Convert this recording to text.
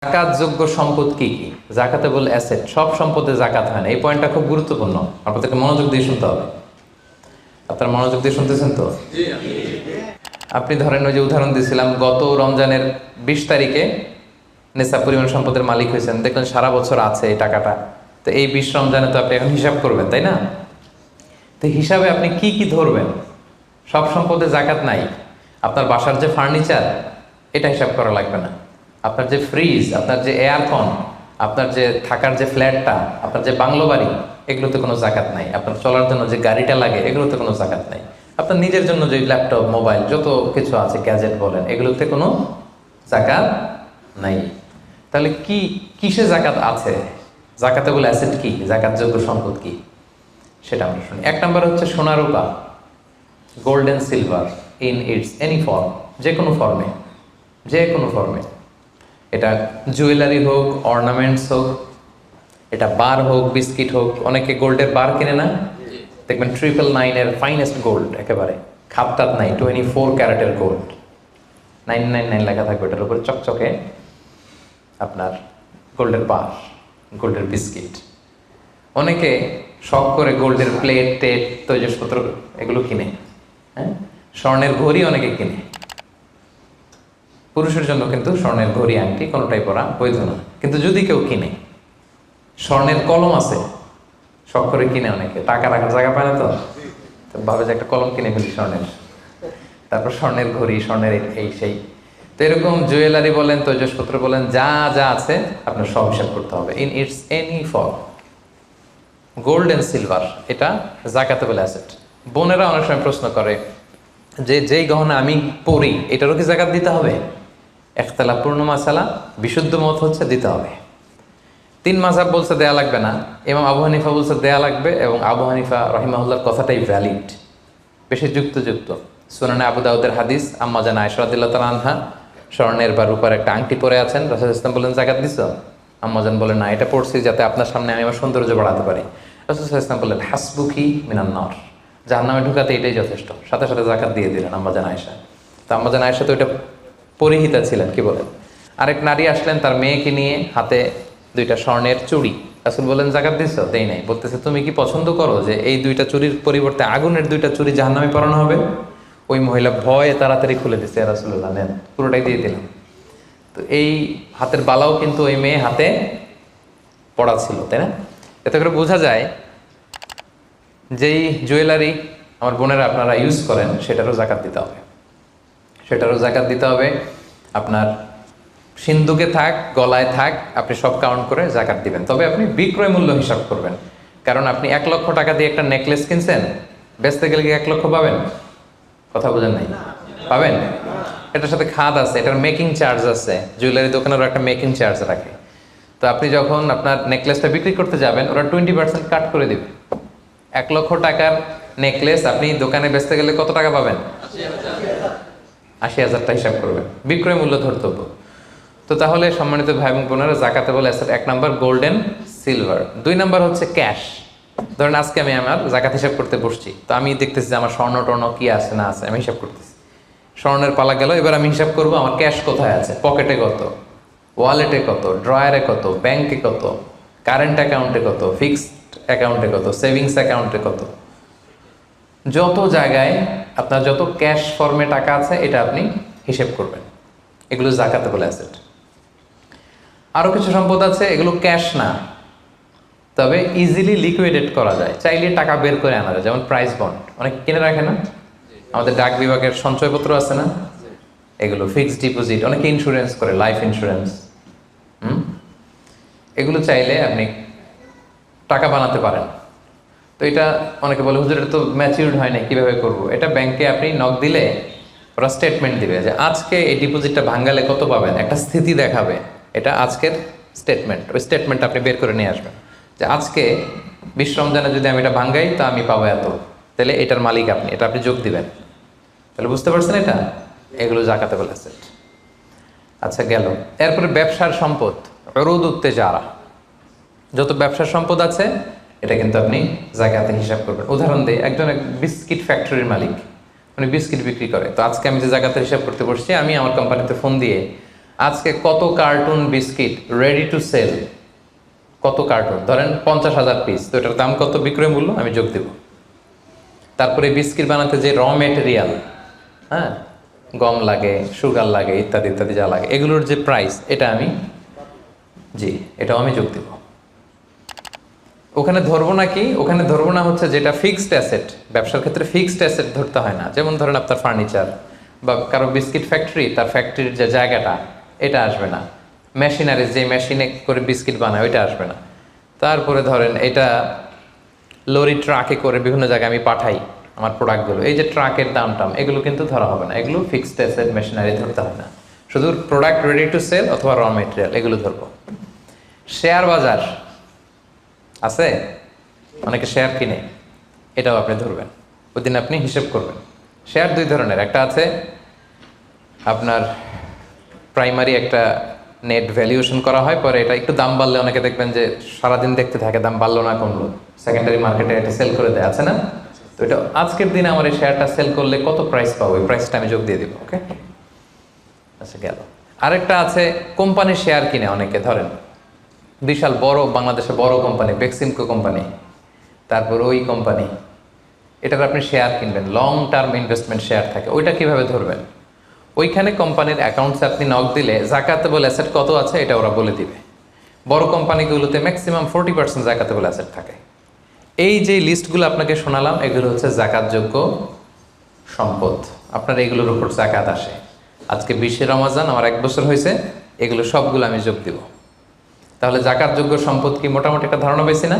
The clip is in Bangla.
জাকাতযোগ্য সম্পদ কি কি? জাকাতেবল অ্যাসেট, সব সম্পদে জাকাত হয় না। এই পয়েন্টটা খুব গুরুত্বপূর্ণ, আপনাদেরকে মনোযোগ দিয়ে শুনতে হবে। আপনারা মনোযোগ দিয়ে শুনতেছেন তো? আপনি ধরেন, ওই যে উদাহরণ দিয়েছিলাম, গত রমজানের 20 তারিখে নেশাব পরিমাণ সম্পদের মালিক হয়েছেন, দেখলেন সারা বছর আছে এই টাকাটা। তো এই 20 রমজানে তো আপনি এখন হিসাব করবেন, তাই না? তো হিসাবে আপনি কি কি ধরবেন? সব সম্পদে জাকাত নাই। আপনার বাসার যে ফার্নিচার, এটা হিসাব করা লাগবে না। আপনার যে ফ্রিজ, আপনার যে এয়ারকন, আপনার যে থাকার যে ফ্ল্যাটটা, আপনার যে বাংলো বাড়ি, এগুলোতে কোনো জাকাত নাই। আপনার চলার জন্য যে গাড়িটা লাগে, এগুলোতে কোনো জাকাত নাই। আপনার নিজের জন্য যে ল্যাপটপ, মোবাইল, যত কিছু আছে, গ্যাজেট বলেন, এগুলোতে কোনো জাকাত নাই। তাহলে কি কিসে জাকাত আছে? জাকাতেবল অ্যাসেট কি, জাকাতযোগ্য সম্পদ কি, সেটা আমরা শুনি। 1 নম্বর হচ্ছে সোনা রূপা, gold and silver in its any form, যে কোনো ফর্মে, যে কোনো ফর্মে। এটা জুয়েলারি হোক, অর্নামেন্টস হোক, এটা বার হোক, বিস্কিট হোক। অনেকে গোল্ডের বার কিনে না, দেখবেন 999-এর ফাইনেস্ট গোল্ড, একেবারে খাপটাত নাই, 24 ক্যারেটের গোল্ড, 999 লেখা থাকবে এটার উপরে চকচকে, আপনার গোল্ডের বার, গোল্ডের বিস্কিট। অনেকে শখ করে গোল্ডের প্লেট টেট, তৈজসপত্র এগুলো কিনে। হ্যাঁ, স্বর্ণের ঘড়ি অনেকে কিনে। পুরুষের জন্য কিন্তু স্বর্ণের ঘড়ি, আংটি কোনোটাই পরা বৈধ না। কিন্তু যদি কেউ কিনে, স্বর্ণের কলম আছে, শখ করে কিনে অনেকে, টাকা রাখার জায়গা পায় না, তো ভাবে যে একটা কলম কিনে ফেলি স্বর্ণের, তারপর স্বর্ণের ঘড়ি, স্বর্ণের এই সেই। তো এরকম জুয়েলারি বলেন, তৈজসপত্র বলেন, যা যা আছে আপনার সব হিসাব করতে হবে in its any form. Gold and silver, এটা জাকাতেবল অ্যাসেট। বোনেরা অনেক সময় প্রশ্ন করে যে যেই গহনা আমি পরি, এটারও কি জাকাত দিতে হবে? ইখতিলাফপূর্ণ মাসালা, বিশুদ্ধ মত হচ্ছে দিতে হবে। 3 মাযহাব বলছে দেয়া লাগবে না, ইমাম আবু হানিফা বলছে দেয়া লাগবে, এবং আবু হানিফা রাহিমাহুল্লাহর কথাটাই ভ্যালিড, বেশি যুক্ত। সুনানে আবু দাউদের হাদিস, আম্মা জান আয়েশা রাদিয়াল্লাহু তাআলা আনহা স্বর্ণের বা রূপার একটা আংটি পরে আছেন। রাসূল সাল্লাল্লাহু আলাইহি ওয়াসাল্লাম বলেন, জাকাত দিছো? আম্মা জান বলেন, না, এটা পড়ছি যাতে আপনার সামনে আমি আমার সৌন্দর্য বাড়াতে পারি। রাসূল সাল্লাল্লাহু আলাইহি ওয়াসাল্লাম বললেন, হাসবুকি মিনান নার, জাহান্নামে ঢুকাতে এটাই যথেষ্ট। সাথে সাথে জাকাত দিয়ে দিলেন আম্মা জান আয়েশা। তো আম্মা জান আয়েশা তো এটা পরিহিতা ছিলেন, কি বলেন। আরেক নারী আসলেন তার মেয়েকে নিয়ে, হাতে 2টা স্বর্ণের চুড়ি। রাসূল বলেন, জাকাত দিছো? দেই নাই। বলতেছে, তুমি কি পছন্দ করো যে এই 2টা চুড়ির পরিবর্তে আগুনের 2টা চুড়ি জাহান্নামে পরানো হবে? ওই মহিলা ভয়ে তাড়াতাড়ি খুলে দিচ্ছে, রাসূলুল্লাহ নেন, পুরোটাই দিয়ে দিলাম। তো এই হাতের বালাও কিন্তু ওই মেয়ে হাতে পড়া ছিল, তাই না? এতে করে বোঝা যায় যেই জুয়েলারি আমার বোনেরা আপনারা ইউজ করেন, সেটারও জাকাত দিতে হবে, সেটারও জাকাত দিতে হবে। আপনার সিন্দুকে থাক, গলায় থাক, আপনি সব কাউন্ট করে জাকাত দিবেন। তবে আপনি বিক্রয় মূল্য হিসাব করবেন, কারণ আপনি 1 লক্ষ টাকা দিয়ে একটা নেকলেস কিনছেন, বেচতে গেলে কি 1 লক্ষ পাবেন? কথা বোঝেন নাই? পাবেন? এটার সাথে খাদ আছে, এটার মেকিং চার্জ আছে, জুয়েলারি দোকানেরও একটা মেকিং চার্জ রাখে। তো আপনি যখন আপনার নেকলেসটা বিক্রি করতে যাবেন, ওরা 20% কাট করে দিবে। 1 লক্ষ টাকার নেকলেস আপনি দোকানে বেচতে গেলে কত টাকা পাবেন? 80,000 হিসাব করবেন, বিক্রয় মূল্য ধর্তব্য। তো তাহলে সম্মানিত ভাই এবং বোনেরা, zakatable asset 1 number gold and silver. 2 number হচ্ছে ক্যাশ। ধরেন আজকে আমি আমার জাকাত হিসাব করতে বসছি, তো আমি দেখতেছি যে আমার স্বর্ণ টর্ণ কি আছে না আছে, আমি হিসাব করতেছি। স্বর্ণের পালা গেল, এবার আমি হিসাব করবো আমার ক্যাশ কোথায় আছে, পকেটে কত, ওয়ালেটে কত, ড্রয়ারে কত, ব্যাংকে কত, কারেন্ট অ্যাকাউন্টে কত, ফিক্সড অ্যাকাউন্টে কত, সেভিংস অ্যাকাউন্টে কত। যত জায়গায় আপনার যত ক্যাশ ফর্মে টাকা আছে, এটা আপনি হিসেব করবেন। এগুলো জাকাতেবল অ্যাসেট। আরও কিছু সম্পদ আছে, এগুলো ক্যাশ না, তবে ইজিলি লিকুইডেট করা যায়, চাইলে টাকা বের করে আনা যায়। যেমন প্রাইস বন্ড অনেকে কিনে রাখে না, আমাদের ডাক বিভাগের সঞ্চয়পত্র আছে না, এগুলো ফিক্সড ডিপোজিট, অনেকে ইন্স্যুরেন্স করে, লাইফ ইন্স্যুরেন্স। এগুলো চাইলে আপনি টাকা বানাতে পারেন। তো এটা অনেকে বলে, হুজুর এটা তো ম্যাচিউরড হয় না, কীভাবে করবো? এটা ব্যাংকে আপনি নক দিলে ওরা স্টেটমেন্ট দিবে যে আজকে এই ডিপোজিটটা ভাঙালে কত পাবেন, একটা স্থিতি দেখাবে। এটা আজকের স্টেটমেন্ট, ওই স্টেটমেন্ট আপনি বের করে নিয়ে আসবেন যে আজকে 20 রমজানে যদি আমি এটা ভাঙ্গাই, তা আমি পাবো এত, তাহলে এটার মালিক আপনি, এটা আপনি যোগ দিবেন। তাহলে বুঝতে পারছেন এটা? এগুলো জাকাতেবল অ্যাসেট। আচ্ছা, গেল। এরপরে ব্যবসার সম্পদ, উরুদ উত্তেজারা, যত ব্যবসার সম্পদ আছে এটা কিন্তু আপনি জাকাতে হিসাব করবেন। উদাহরণ দিই, একজন বিস্কিট ফ্যাক্টরির মালিক, উনি বিস্কিট বিক্রি করে। তো আজকে আমি যে জাকাতের হিসাব করতে বসছি, আমি আমার কোম্পানিতে ফোন দিয়ে আজকে কত carton biscuit ready to sell, কত কার্টুন, ধরেন 50,000 পিস, তো এটার দাম কত, বিক্রয় মূল্য আমি যোগ দেব। তারপরে বিস্কিট বানাতে যে র মেটেরিয়াল, হ্যাঁ, গম লাগে, সুগার লাগে, ইত্যাদি ইত্যাদি যা লাগে, এগুলোর যে প্রাইস, এটা আমি, জি, এটাও আমি যোগ দেব। ওখানে ধরবো না কি, ওখানে ধরবো না হচ্ছে যেটা ফিক্সড অ্যাসেট। ব্যবসার ক্ষেত্রে ফিক্সড অ্যাসেট ধরতে হয় না। যেমন ধরেন আপনার ফার্নিচার বা কারো বিস্কিট ফ্যাক্টরি, তার ফ্যাক্টরির যে জায়গাটা, এটা আসবে না। মেশিনারি, যে মেশিনে করে বিস্কিট বানায়, ওইটা আসবে না। তারপরে ধরেন এটা লরি ট্রাকে করে বিভিন্ন জায়গায় আমি পাঠাই আমার প্রোডাক্টগুলো, এই যে ট্রাকের দাম টাম, এগুলো কিন্তু ধরা হবে না। এগুলো ফিক্সড অ্যাসেট, মেশিনারি ধরতে হয় না। শুধু প্রোডাক্ট রেডি টু সেল অথবা র মেটেরিয়াল, এগুলো ধরবো। শেয়ার বাজার আছে, অনেকে শেয়ার কিনে, এটাও আপনি ধরবেন। ওই দিন আপনি হিসেব করবেন। শেয়ার দুই ধরনের, একটা আছে আপনার প্রাইমারি, একটা নেট ভ্যালুয়েশন করা হয়, পরে এটা একটু দাম বাড়লে অনেকে দেখবেন যে সারাদিন দেখতে থাকে দাম বাড়লো না কমলো, সেকেন্ডারি মার্কেটে এটা সেল করে দেয়, আছে না? তো এটা আজকের দিনে আমার এই শেয়ারটা সেল করলে কত প্রাইস পাবো, ওই প্রাইসটা আমি যোগ দিয়ে দিব। ওকে, আচ্ছা গেল। আরেকটা আছে কোম্পানির শেয়ার কিনে অনেকে, ধরেন বিশাল বড়, বাংলাদেশে বড় কোম্পানি, বেক্সিমকো কোম্পানি, তারপর ওই কোম্পানি, এটার আপনি শেয়ার কিনবেন, লং টার্ম ইনভেস্টমেন্ট শেয়ার থাকে, ওইটা কিভাবে ধরবেন? ওইখানে কোম্পানির অ্যাকাউন্টসে আপনি নক দিলে জাকাতেবল অ্যাসেট কত আছে এটা ওরা বলে দিবে। বড় কোম্পানিগুলোতে ম্যাক্সিমাম 40% জাকাতেবল অ্যাসেট থাকে। এই যে লিস্টগুলো আপনাকে শোনালাম, এগুলো হচ্ছে জাকাতযোগ্য সম্পদ। আপনার এগুলোর উপর জাকাত আসে। আজকে 20 রমজান, আমার 1 বছর হয়েছে, এগুলো সবগুলো আমি যোগ দিব। তাহলে জাকাতযোগ্য সম্পদ কি, মোটামুটি একটা ধারণা পেয়েছি না?